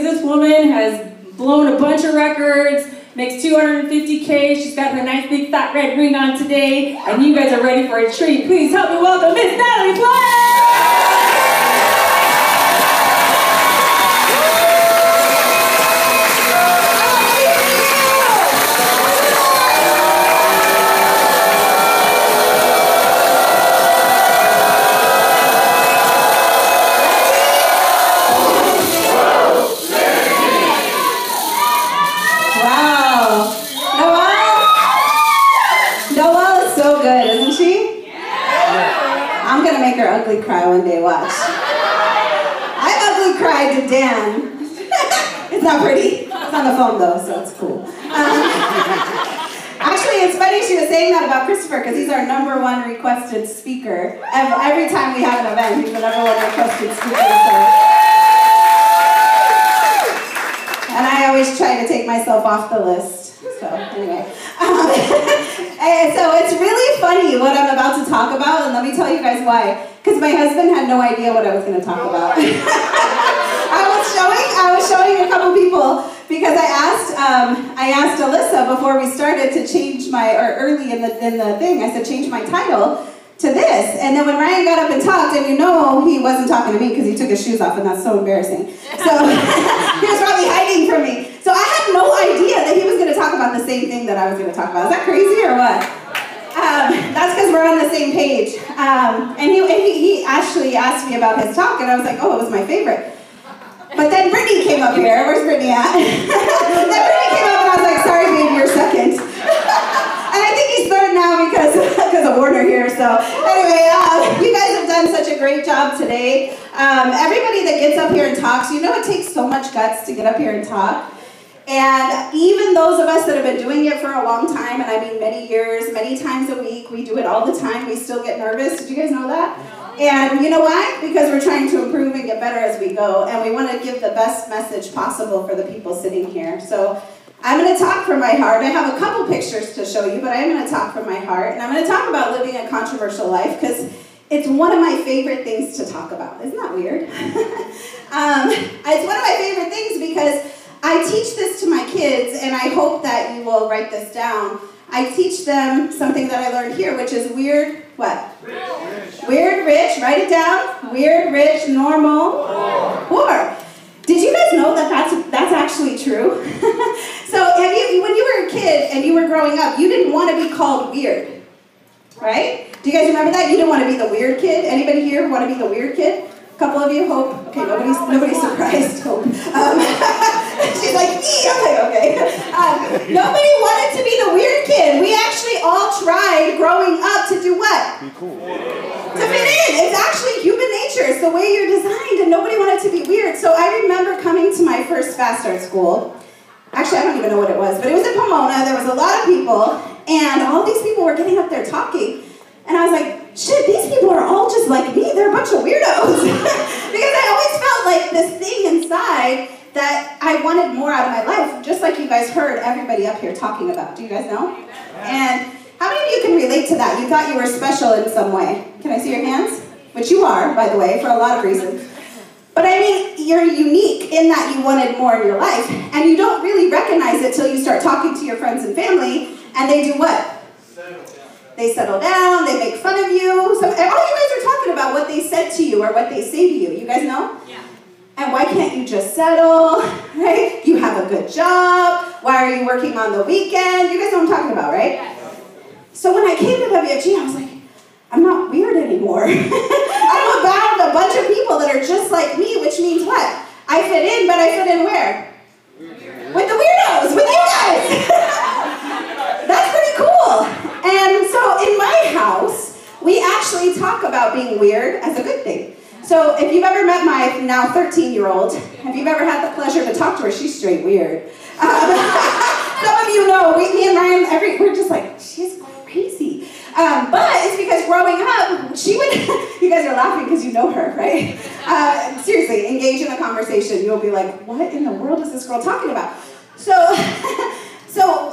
this woman has blown a bunch of records, makes $250K. She's got her nice big fat red ring on today, and you guys are ready for a treat. Please help me welcome Miss Natalie. Her ugly cry one day, watch. I've ugly cried to Dan. It's not pretty. It's on the phone though, so it's cool. Actually, it's funny she was saying that about Christopher because he's our #1 requested speaker. Every time we have an event, he's the #1 requested speaker. And I always try to take myself off the list. So anyway. And so it's really funny what I'm about to talk about, and let me tell you guys why. Because my husband had no idea what I was going to talk about. I was showing a couple people because I asked Alyssa before we started to change early in the thing, I said change my title to this. And then when Ryan got up and talked, and you know he wasn't talking to me because he took his shoes off, and that's so embarrassing. So he was probably hiding from me. So I had no idea that he was going to talk about the same thing that I was going to talk about. Is that crazy or what? That's because we're on the same page. And he actually asked me about his talk, and I was like, oh, it was my favorite. But then Brittany came up here. Where's Brittany at? Then Brittany came up, and I was like, sorry, babe, you're second. And I think he's third now because of Warner here. So anyway, you guys have done such a great job today. Everybody that gets up here and talks, you know it takes so much guts to get up here and talk. And even those of us that have been doing it for a long time, and I mean many years, many times a week, we do it all the time, we still get nervous. Did you guys know that? And you know why? Because we're trying to improve and get better as we go, and we want to give the best message possible for the people sitting here. So I'm going to talk from my heart. I have a couple pictures to show you, but I am going to talk from my heart. And I'm going to talk about living a controversial life because it's one of my favorite things to talk about. Isn't that weird? It's one of my favorite things because I teach this to my kids, and I hope that you will write this down. I teach them something that I learned here, which is weird, what? Rich. Weird, rich, write it down. Weird, rich, normal, poor. Did you guys know that that's actually true? So when you were a kid and you were growing up, you didn't want to be called weird, right? Do you guys remember that? You didn't want to be the weird kid? Anybody here want to be the weird kid? A couple of you, Hope? Okay, nobody's surprised, Hope. She's like, I'm like, okay. Nobody wanted to be the weird kid. We actually all tried growing up to do what? Be cool. To fit in. It's actually human nature. It's the way you're designed, and nobody wanted to be weird. So I remember coming to my first fast art school. Actually, I don't even know what it was, but it was in Pomona. There was a lot of people, and all these people were getting up there talking. And I was like, shit, these people are all just like me. They're a bunch of weirdos. Because I always felt like this thing inside that I wanted more out of my life, just like you guys heard everybody up here talking about. Do you guys know? And how many of you can relate to that? You thought you were special in some way. Can I see your hands? Which you are, by the way, for a lot of reasons. But I mean, you're unique in that you wanted more in your life. And you don't really recognize it till you start talking to your friends and family, and they do what? They settle down, they make fun of you. So all you guys are talking about what they said to you or what they say to you. You guys know? Yeah. And why can't you just settle, right? You have a good job. Why are you working on the weekend? You guys know what I'm talking about, right? Yeah. So when I came to WFG, I was like, I'm not weird anymore. I'm about a bunch of people that are just like me, which means what? I fit in, but I fit in where? With the weirdos, with you guys. That's pretty cool. And so in my house, we actually talk about being weird as a good thing. So if you've ever met my now 13-year-old, have you ever had the pleasure to talk to her? She's straight weird. Some of you know, me and Ryan, we're just like, she's crazy. But it's because growing up, she would, you guys are laughing because you know her, right? Seriously, engage in a conversation. You'll be like, what in the world is this girl talking about? So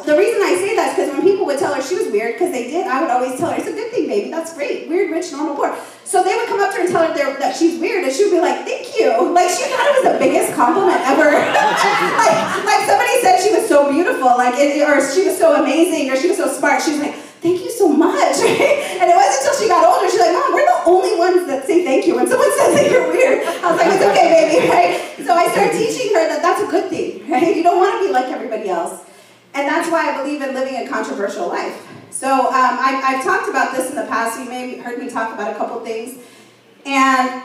the reason I say that is because when people would tell her she was weird, because they did, I would always tell her, it's a good thing, baby, that's great. Weird, rich, normal, poor. So they would come up to her and tell her that she's weird, and she would be like, thank you. Like, she thought it was the biggest compliment ever. Like, or she was so amazing, or she was so smart. She was like, thank you so much, right? And it wasn't until she got older, she's like, Mom, we're the only ones that say thank you when someone says that you're weird. I was like, it's okay, baby, right? So I started teaching her that that's a good thing, right? You don't want to be like everybody else. And that's why I believe in living a controversial life. So I've talked about this in the past. You may have heard me talk about a couple things. And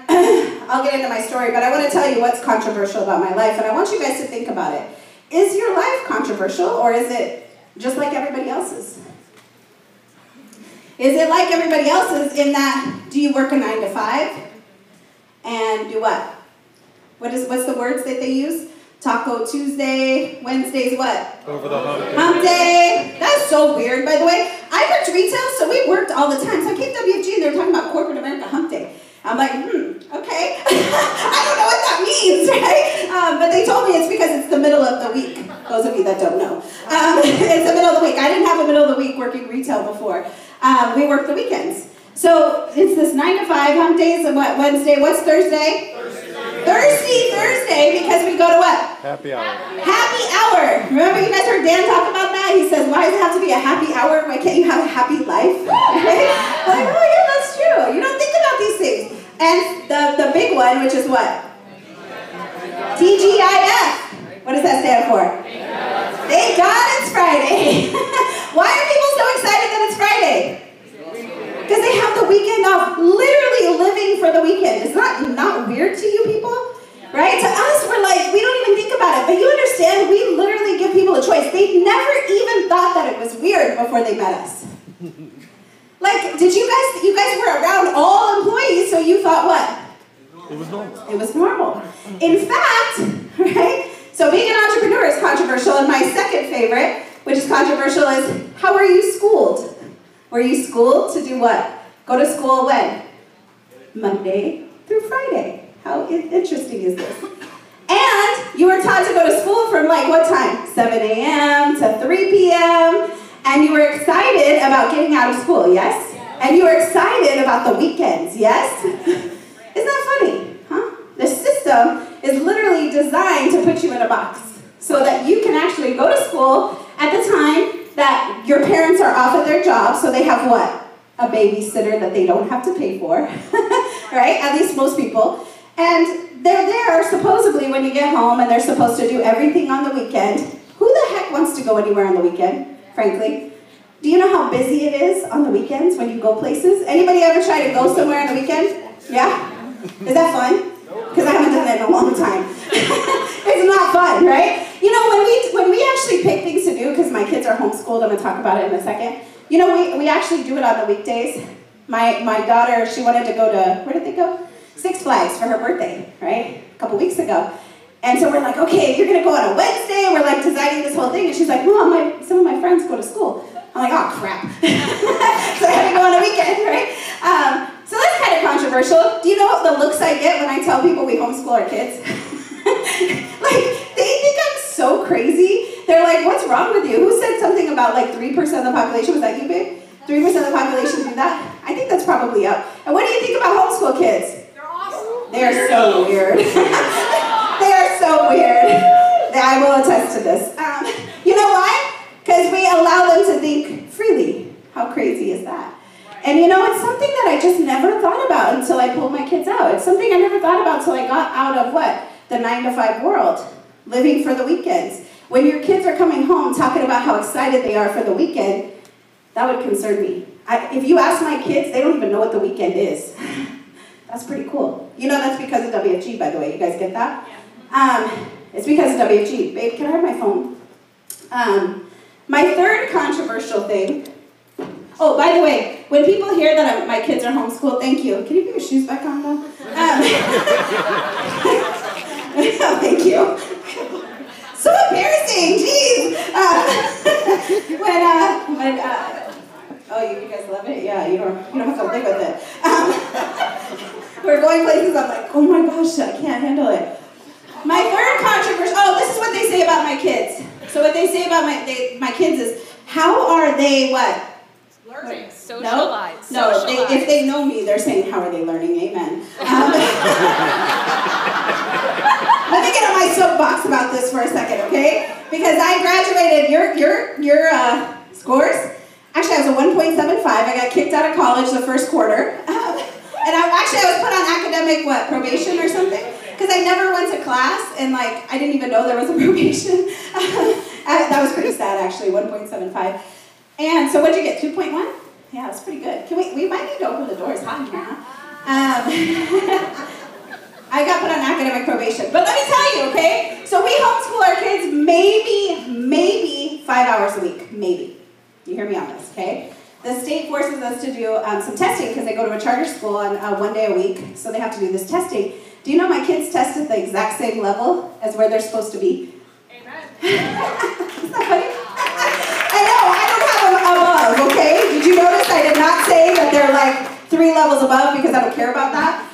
I'll get into my story, but I want to tell you what's controversial about my life, and I want you guys to think about it. Is your life controversial, or is it just like everybody else's? Is it like everybody else's in that, do you work a 9 to 5? And do what? What's the words that they use? Taco Tuesday, Wednesday's what? Over the hump day. Hump day. That's so weird, by the way. I worked retail, so we worked all the time. So I came to WFG and they were talking about corporate America hump day. I'm like, okay. I don't know what that means, right? But they told me it's because it's the middle of the week. Those of you that don't know. It's the middle of the week. I didn't have a middle of the week working retail before. We work the weekends. So it's this 9 to 5 hump days, and what, Wednesday? What's Thursday? Thursday, because we go to what? Happy hour. Happy hour. Remember you guys heard Dan talk about that? He says, why does it have to be a happy hour? Why can't you have a happy life? Right? Like, oh yeah, that's true. You don't think about these things. And the big one, which is what? TGIF. What does that stand for? Thank God it's Friday. Why are people so excited that it's Friday? Because they have the weekend off, literally living for the weekend. Is that not weird to you people? Right? To us, we're like, we don't even think about it. But you understand, we literally give people a choice. They never even thought that it was weird before they met us. Like, you guys were around all employees, so you thought what? It was normal. It was normal. In fact, right? So being an entrepreneur is controversial, and my second favorite, which is controversial, is how are you schooled? Were you schooled to do what? Go to school when? Monday through Friday. How interesting is this? And you were taught to go to school from like what time? 7 a.m. to 3 p.m. And you were excited about getting out of school, yes? And you were excited about the weekends, yes? Isn't that funny? Huh? The system is literally designed to put you in a box so that you can actually go to school at the time that your parents are off at their job, so they have what? A babysitter that they don't have to pay for, right? At least most people. And they're there supposedly when you get home, and they're supposed to do everything on the weekend. Who the heck wants to go anywhere on the weekend, frankly? Do you know how busy it is on the weekends when you go places? Anybody ever try to go somewhere on the weekend? Yeah? Is that fun? Because I haven't done it in a long time. It's not fun, right? You know, when we actually pick things to do, because my kids are homeschooled, I'm going to talk about it in a second. You know, we actually do it on the weekdays. My daughter, she wanted to go to, where did they go? Six Flags for her birthday, right? A couple weeks ago. And so we're like, okay, you're going to go on a Wednesday. We're like designing this whole thing. And she's like, Mom, some of my friends go to school. I'm like, oh, crap. So I had to go on a weekend, right? So that's kind of controversial. Do you know what the looks I get when I tell people we homeschool our kids? Like, they think I'm so crazy. They're like, what's wrong with you? Who said something about like 3% of the population? Was that you, babe? 3% of the population do that? I think that's probably up. And what do you think about homeschool kids? They're awesome. They're so weird. They are so weird. I will attest to this. You know why? Because we allow them to think freely. How crazy is that? And you know, it's something that I just never thought about until I pulled my kids out. It's something I never thought about until I got out of what? The 9 to 5 world. Living for the weekends. When your kids are coming home talking about how excited they are for the weekend, that would concern me. If you ask my kids, they don't even know what the weekend is. That's pretty cool. You know that's because of WFG, by the way. You guys get that? It's because of WFG. Babe, can I have my phone? My third controversial thing. Oh, by the way, when people hear that my kids are homeschooled, thank you. Can you put your shoes back on, though? Thank you. So embarrassing, jeez. Oh, you guys love it? Yeah, you don't have to live with it. We're going places, I'm like, oh my gosh, I can't handle it. My third controversy, this is what they say about my kids. So what they say about my kids is, how are they what? Learning. Socialize. No, if they know me, they're saying, how are they learning? Amen. Let me get on my soapbox about this for a second, okay? Because I graduated, your scores, actually I was a 1.75. I got kicked out of college the first quarter. And I was put on academic, probation or something? Because I never went to class, and I didn't even know there was a probation. That was pretty sad, actually, 1.75. And so what'd you get, 2.1? Yeah, that's pretty good. We might need to open the doors, hot in here, huh? I got put on academic probation. But let me tell you, okay? So we homeschool our kids maybe 5 hours a week, maybe. You hear me on this, okay? The state forces us to do some testing because they go to a charter school on 1 day a week, so they have to do this testing. Do you know my kids test at the exact same level as where they're supposed to be? Amen. Isn't that funny? I know, I don't have them above, okay? Did you notice I did not say that they're 3 levels above because I don't care about that?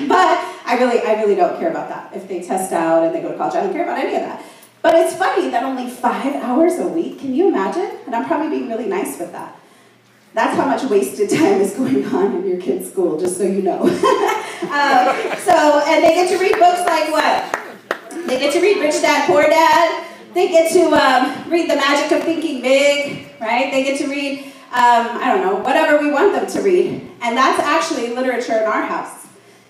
But I really don't care about that. If they test out and they go to college, I don't care about any of that. But it's funny that only 5 hours a week, can you imagine? And I'm probably being really nice with that. That's how much wasted time is going on in your kid's school, just so you know. And they get to read books like what? They get to read Rich Dad, Poor Dad. They get to read The Magic of Thinking Big, right? They get to read, whatever we want them to read. And that's actually literature in our house.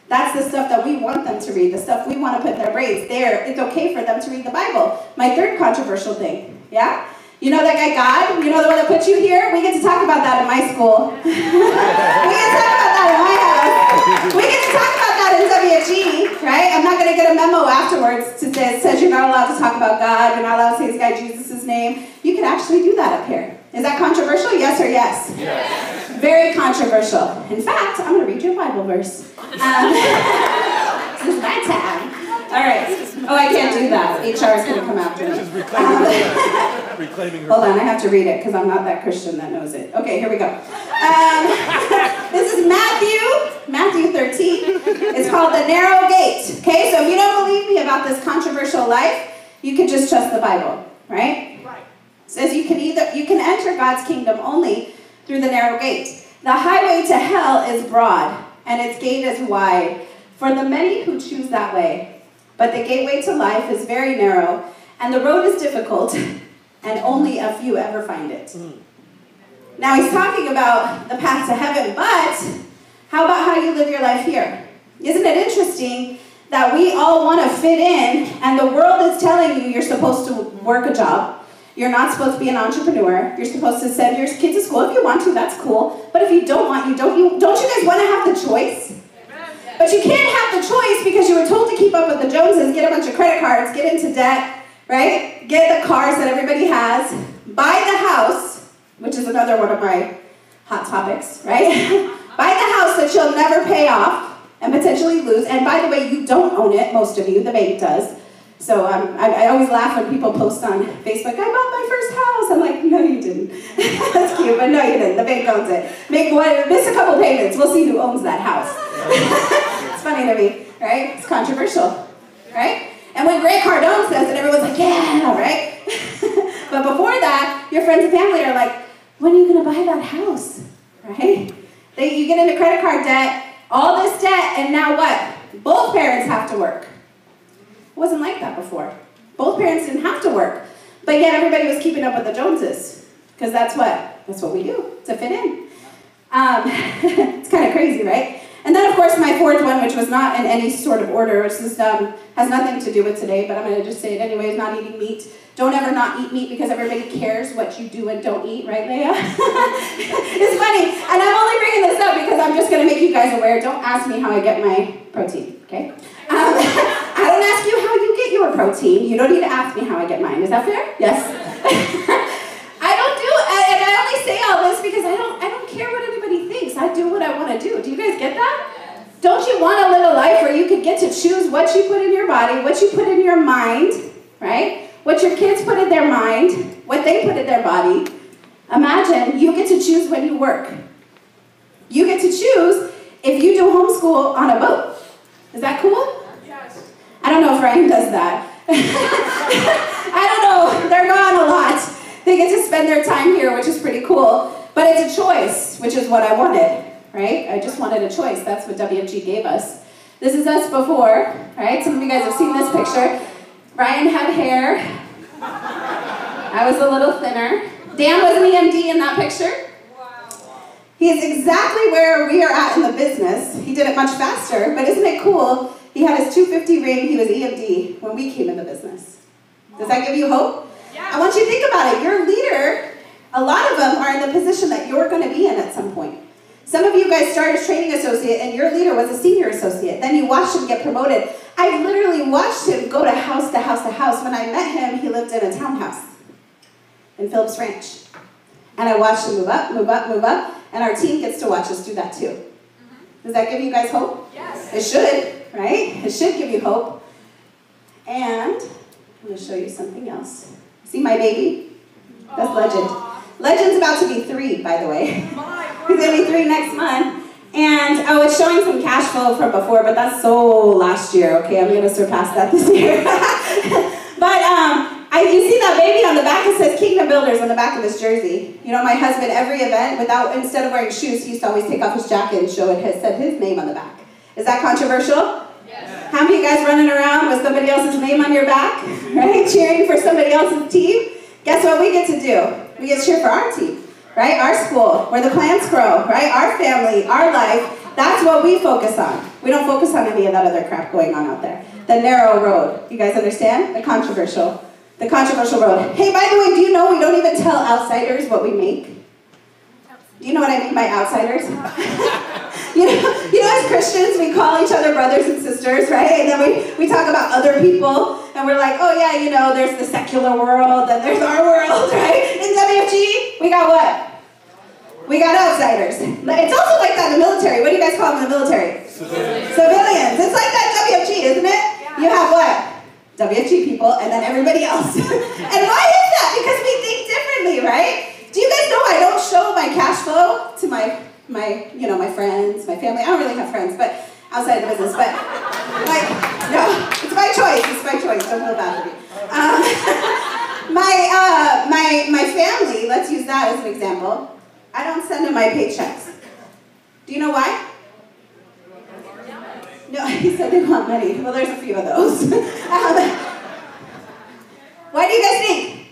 That's the stuff that we want them to read, the stuff we want to put in their brains. It's okay for them to read the Bible. My third controversial thing, yeah? You know that guy God? You know the one that put you here? We get to talk about that in my school. We get to talk about that in my house. We get to talk about that in WFG, right? I'm not going to get a memo afterwards that says you're not allowed to talk about God, you're not allowed to say this guy Jesus' name. You can actually do that up here. Is that controversial? Yes or yes? Yes. Very controversial. In fact, I'm going to read you a Bible verse. This is my time. All right. Oh, I can't do that. HR is going to come after me. Reclaiming her. Hold on, I have to read it because I'm not that Christian that knows it. Okay, here we go. This is Matthew 13. It's called The Narrow Gate. Okay, so if you don't believe me about this controversial life, you can just trust the Bible, right? Right. It says you can enter God's kingdom only through the narrow gate. The highway to hell is broad, and its gate is wide for the many who choose that way. But the gateway to life is very narrow, and the road is difficult, and only a few ever find it. Now he's talking about the path to heaven, but how about how you live your life here? Isn't it interesting that we all want to fit in, and the world is telling you you're supposed to work a job, you're not supposed to be an entrepreneur, you're supposed to send your kids to school if you want to, that's cool, but if you don't want, don't you guys want to have the choice? But you can't have the choice because you were told to keep up with the Joneses, get a bunch of credit cards, get into debt, right? Get the cars that everybody has, buy the house, which is another one of my hot topics, right? Buy the house that you'll never pay off and potentially lose. And by the way, you don't own it, most of you, the bank does. So I always laugh when people post on Facebook, I bought my first house. I'm like, no, you didn't. That's cute, but no, you didn't. The bank owns it. Miss a couple payments. We'll see who owns that house. It's funny to me, right? It's controversial, right? And when Grant Cardone says it, everyone's like, yeah, right? But before that, your friends and family are like, when are you going to buy that house, right? You get into credit card debt, all this debt, and now what? Both parents have to work. It wasn't like that before. Both parents didn't have to work. But yet everybody was keeping up with the Joneses. Because that's what we do, to fit in. It's kind of crazy, right? And then, of course, my fourth one, which was not in any sort of order, which is, has nothing to do with today, but I'm going to just say it anyways, not eating meat. Don't ever not eat meat because everybody cares what you do and don't eat, right, Leah? It's funny. And I'm only bringing this up because I'm just going to make you guys aware. Don't ask me how I get my protein, okay? I don't ask you how you get your protein. You don't need to ask me how I get mine. Is that fair? Yes? I don't do it, and I only say all this because I don't care what anybody thinks. I do what I want to do. Do you guys get that? Yes. Don't you want to live a life where you could get to choose what you put in your body, what you put in your mind, right? What your kids put in their mind, what they put in their body. Imagine you get to choose when you work. You get to choose if you do homeschool on a boat. Is that cool? Yes. I don't know if Ryan does that. I don't know. They're gone a lot. They get to spend their time here, which is pretty cool. But it's a choice, which is what I wanted, right? I just wanted a choice. That's what WFG gave us. This is us before, right? Some of you guys have seen this picture. Ryan had hair. I was a little thinner. Dan was an EMD in that picture. He is exactly where we are at in the business. He did it much faster, but isn't it cool? He had his 250 ring, he was EMD when we came in the business. Does that give you hope? Yeah. I want you to think about it. Your leader, a lot of them are in the position that you're going to be in at some point. Some of you guys started as training associate and your leader was a senior associate. Then you watched him get promoted. I literally watched him go to house to house to house. When I met him, he lived in a townhouse in Phillips Ranch. And I watched him move up, move up, move up. And our team gets to watch us do that too. Does that give you guys hope? Yes. It should, right? It should give you hope. And I'm going to show you something else. See my baby? That's Legend. Legend's about to be 3, by the way. He's going to be 3 next month. And I was showing some cash flow from before, but that's so last year, okay? I'm going to surpass that this year. But you see that baby on the back, it says Kingdom Builders on the back of his jersey. You know, my husband, every event, instead of wearing shoes, he used to always take off his jacket and show it said his name on the back. Is that controversial? Yes. How many of you guys running around with somebody else's name on your back, right? Cheering for somebody else's team? Guess what we get to do? We get to cheer for our team, right? Our school, where the plants grow, right? Our family, our life. That's what we focus on. We don't focus on any of that other crap going on out there. The narrow road. You guys understand? The controversial road. Hey, by the way, do you know we don't even tell outsiders what we make? Do you know what I mean by outsiders? you know, as Christians, we call each other brothers and sisters, right? And then we talk about other people, and we're like, oh yeah, you know, there's the secular world, and there's our world, right? In WFG, we got what? We got outsiders. It's also like that in the military. What do you guys call them in the military? Civilians. It's like that WFG, isn't it? Yeah. You have what? WFG people, and then everybody else. And why is that? Because we think differently, right? Do you guys know I don't show my cash flow to my friends, my family? I don't really have friends, but outside of the business. But no, it's my choice. It's my choice. Don't feel bad for me. My family. Let's use that as an example. I don't send them my paychecks. Do you know why? No, he said they want money. Well, there's a few of those. Why do you guys think?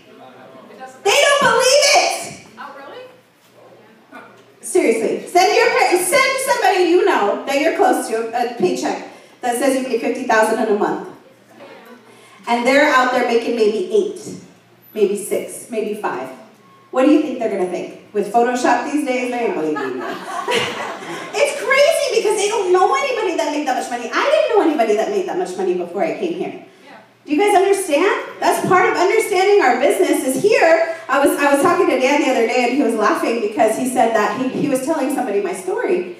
They don't believe it! Oh, really? Seriously. Send somebody you know that you're close to a paycheck that says you make $50,000 in a month. And they're out there making maybe 8, maybe 6, maybe 5. What do you think they're going to think? With Photoshop these days, they ain't believing me. It's crazy because they don't know anybody that made that much money. I didn't know anybody that made that much money before I came here. Yeah. Do you guys understand? That's part of understanding our business is here. I was talking to Dan the other day and he was laughing because he said that he was telling somebody my story.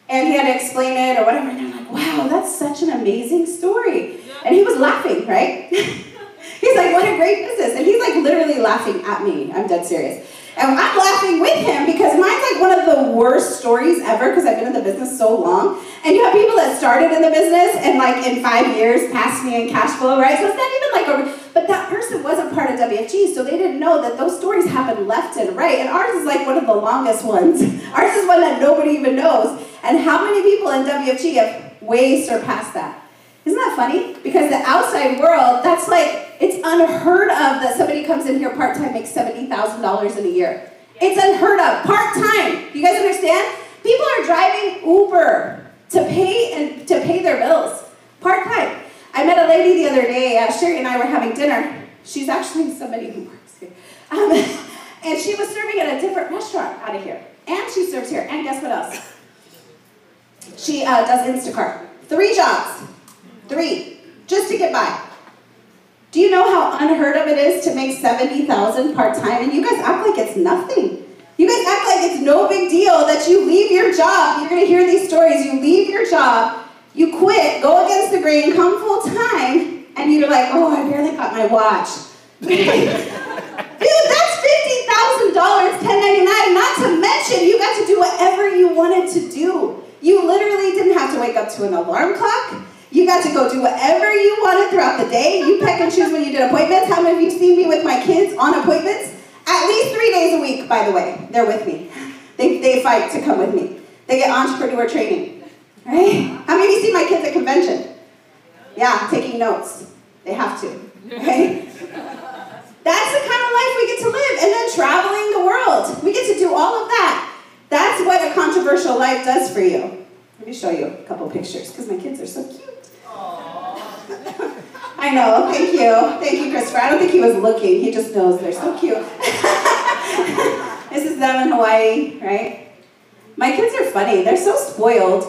And he had to explain it or whatever. And I'm like, wow, that's such an amazing story. Yeah. And he was laughing, right? He's like, what a great business. And he's like literally laughing at me. I'm dead serious. And I'm laughing with him because mine's like one of the worst stories ever because I've been in the business so long. And you have people that started in the business and like in 5 years passed me in cash flow, right? So it's not even like but that person wasn't part of WFG, so they didn't know that those stories happen left and right. And ours is like one of the longest ones. Ours is one that nobody even knows. And how many people in WFG have way surpassed that? Isn't that funny? Because the outside world, that's like, it's unheard of that somebody comes in here part-time, makes $70,000 in a year. It's unheard of. Part-time. You guys understand? People are driving Uber to pay their bills. Part-time. I met a lady the other day, Sherry and I were having dinner. She's actually somebody who works here. And she was serving at a different restaurant out of here. And she serves here. And guess what else? She does Instacart. 3 jobs. 3. Just to get by. Do you know how unheard of it is to make $70,000 part-time? And you guys act like it's nothing. You guys act like it's no big deal that you leave your job. You're going to hear these stories. You leave your job, you quit, go against the grain, come full-time, and you're like, oh, I barely got my watch. Dude, that's $50,000, $10.99, not to mention you got to do whatever you wanted to do. You literally didn't have to wake up to an alarm clock. You got to go do whatever you wanted throughout the day. You pick and choose when you did appointments. How many of you seen me with my kids on appointments? At least 3 days a week, by the way. They're with me. They fight to come with me. They get entrepreneur training. right? How many of you see my kids at convention? Yeah, taking notes. They have to, right? That's the kind of life we get to live. And then traveling the world. We get to do all of that. That's what a controversial life does for you. Let me show you a couple pictures, because my kids are so cute. I know, thank you. Thank you, Christopher. I don't think he was looking. He just knows they're so cute. This is them in Hawaii, right? My kids are funny. They're so spoiled.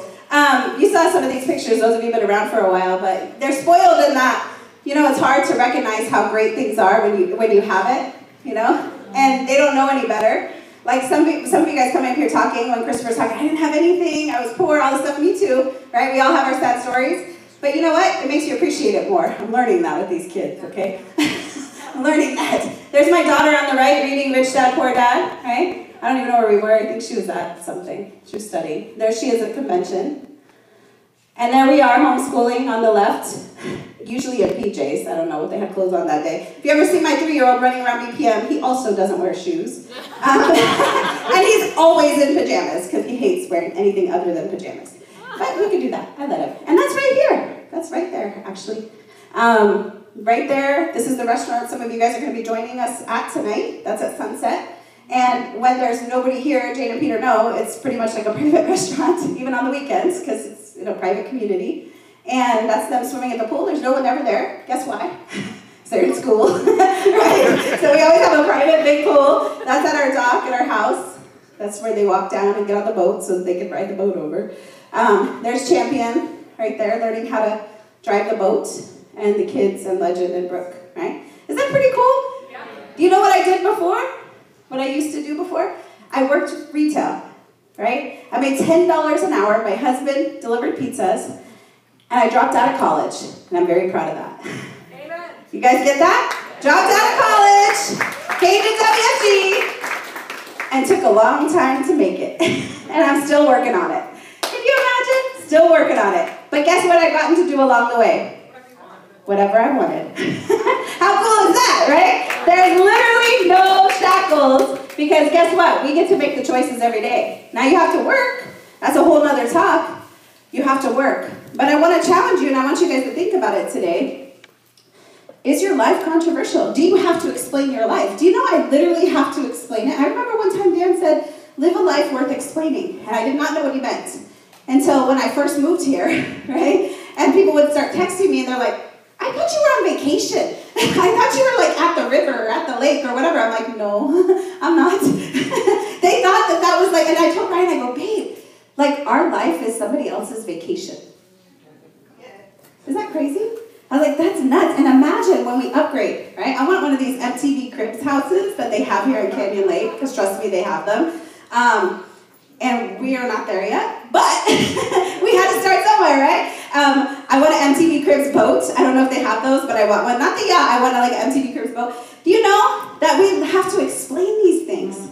You saw some of these pictures, those of you who've been around for a while, but they're spoiled in that, you know, it's hard to recognize how great things are when you have it, you know? And they don't know any better. Like some of you guys come up here talking, when Christopher's talking, I didn't have anything, I was poor, all this stuff, me too, right? We all have our sad stories. But you know what? It makes you appreciate it more. I'm learning that with these kids, okay? I'm learning that. There's my daughter on the right reading Rich Dad, Poor Dad, right? I don't even know where we were. I think she was at something. She was studying. There she is at convention. And there we are, homeschooling on the left. Usually in PJs. I don't know what they had clothes on that day. If you ever see my 3-year-old running around BPM, he also doesn't wear shoes. And he's always in pajamas because he hates wearing anything other than pajamas. But we can do that. I let him. And that's right here. That's right there, actually. Right there, this is the restaurant some of you guys are going to be joining us at tonight. That's at Sunset. And when there's nobody here, Jane and Peter know, it's pretty much like a private restaurant, even on the weekends, because it's in a private community. And that's them swimming at the pool. There's no one ever there. Guess why? Because they're in school. Right? So we always have a private big pool. That's at our dock at our house. That's where they walk down and get on the boat so that they can ride the boat over. There's Champion right there, learning how to drive the boat, and the kids and Legend and Brooke, right? Is that pretty cool? Yeah. Do you know what I did before? What I used to do before? I worked retail, right? I made $10 an hour. My husband delivered pizzas, and I dropped out of college, and I'm very proud of that. Amen. You guys get that? Dropped out of college, came to WFG, and took a long time to make it. And I'm still working on it. Can you imagine? Still working on it. But guess what I've gotten to do along the way? Whatever I wanted. How cool is that, right? There's literally no shackles, because guess what? We get to make the choices every day. Now you have to work. That's a whole nother talk. You have to work. But I want to challenge you, and I want you guys to think about it today. Is your life controversial? Do you have to explain your life? Do you know I literally have to explain it? I remember one time Dan said, live a life worth explaining. And I did not know what he meant until when I first moved here, right? And people would start texting me, and they're like, I thought you were on vacation. I thought you were like at the river or at the lake or whatever. I'm like, no, I'm not. They thought that was like, and I told Ryan, I go, babe, like our life is somebody else's vacation. Isn't that crazy? I was like, that's nuts. And imagine when we upgrade, right? I want one of these MTV Cribs houses that they have here in Canyon Lake, because trust me, they have them. And we are not there yet, but we had to start somewhere, right? I want an MTV Cribs boat. I don't know if they have those, but I want one. Not the yacht, I want like an MTV Cribs boat. Do you know that we have to explain these things?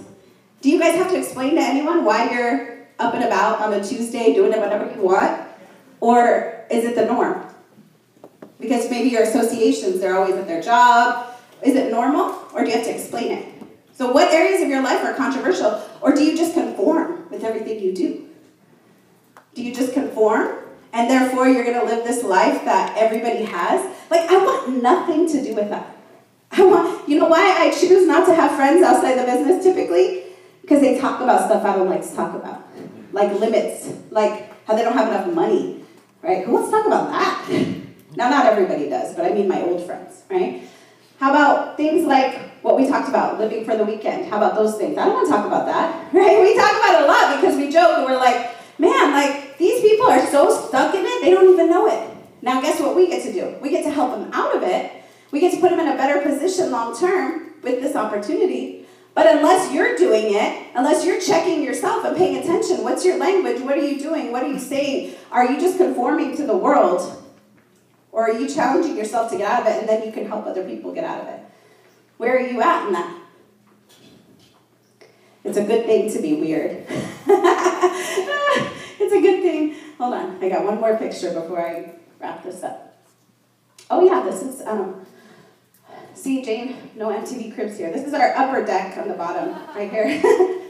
Do you guys have to explain to anyone why you're up and about on a Tuesday doing whatever you want? Or is it the norm? Because maybe your associations, they're always at their job. Is it normal, or do you have to explain it? So what areas of your life are controversial? Or do you just conform with everything you do? Do you just conform, and therefore you're going to live this life that everybody has? Like, I want nothing to do with that. You know why I choose not to have friends outside the business typically? Because they talk about stuff I don't like to talk about. Like limits, like how they don't have enough money, right? Who wants to talk about that? Now, not everybody does, but I mean my old friends, right? How about things like what we talked about, living for the weekend? How about those things? I don't want to talk about that, right? We talk about it a lot because we joke and we're like, man, like these people are so stuck in it, they don't even know it. Now, guess what we get to do? We get to help them out of it. We get to put them in a better position long term with this opportunity. But unless you're doing it, unless you're checking yourself and paying attention, what's your language? What are you doing? What are you saying? Are you just conforming to the world? Or are you challenging yourself to get out of it, and then you can help other people get out of it? Where are you at in that? It's a good thing to be weird. It's a good thing. Hold on, I got one more picture before I wrap this up. Oh yeah, this is, see Jane, no MTV Cribs here. This is our upper deck on the bottom, right here.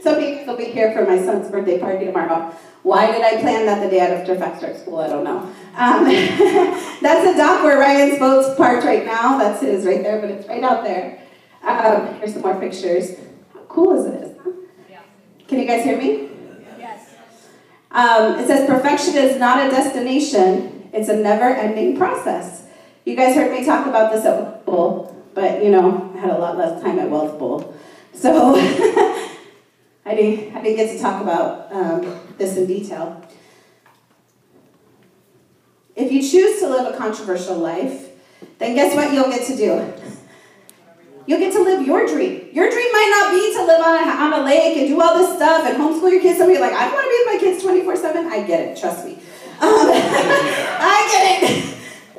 Some people will be here for my son's birthday party tomorrow. Why did I plan that the day after Fast Start School? I don't know. That's the dock where Ryan's boat's parked right now. That's his right there, but it's right out there. Here's some more pictures. How cool is this? Can you guys hear me? Yes. It says perfection is not a destination. It's a never-ending process. You guys heard me talk about this at Wealth Bowl, but you know, I had a lot less time at Wealth Bowl. So I didn't get to talk about this in detail. If you choose to live a controversial life, then guess what you'll get to do? You'll get to live your dream. Your dream might not be to live on a lake and do all this stuff and homeschool your kids. Some of you are like, I don't want to be with my kids 24/7. I get it, trust me. I get it.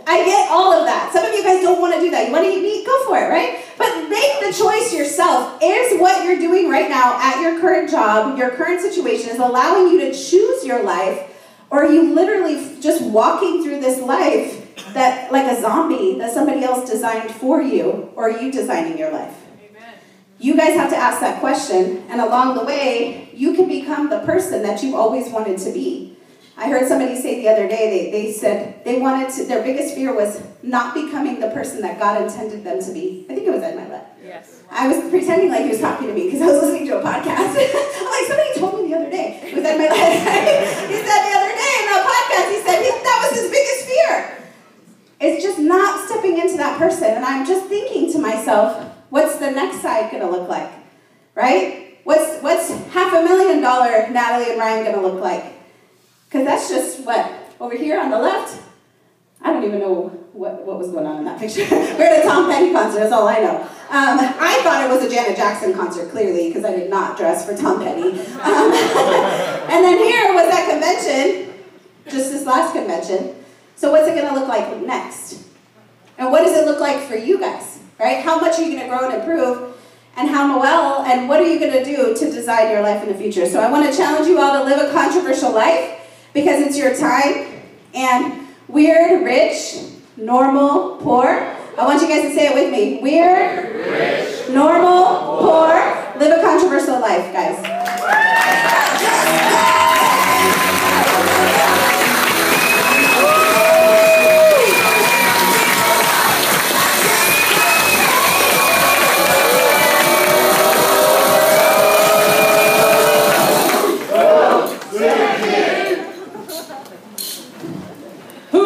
I get all of that. Some of you guys don't want to do that. You want to eat meat? Go for it, right? But make the choice yourself. Is what you're doing right now at your current job, your current situation, is allowing you to choose your life, or are you literally just walking through this life that, like a zombie, that somebody else designed for you, or are you designing your life? Amen. You guys have to ask that question, and along the way, you can become the person that you always wanted to be. I heard somebody say the other day, they said they wanted to, their biggest fear was not becoming the person that God intended them to be. I think it was Ed Milet. Yes. I was pretending like he was talking to me because I was listening to a podcast. I'm like, somebody told me the other day. It was Ed Milet. He said the other day in a podcast, he said that was his biggest fear. It's just not stepping into that person. And I'm just thinking to myself, what's the next side going to look like? Right? What's $500,000 Natalie and Ryan going to look like? Because that's just what, over here on the left, I don't even know what was going on in that picture. We're at a Tom Petty concert, that's all I know. I thought it was a Janet Jackson concert, clearly, because I did not dress for Tom Petty. And then here was that convention, just this last convention. So what's it going to look like next? And what does it look like for you guys, right? How much are you going to grow and improve? And how well, and what are you going to do to design your life in the future? So I want to challenge you all to live a controversial life, because it's your time. And weird, rich, normal, poor. I want you guys to say it with me. Weird, rich, normal, poor. Live a controversial life, guys.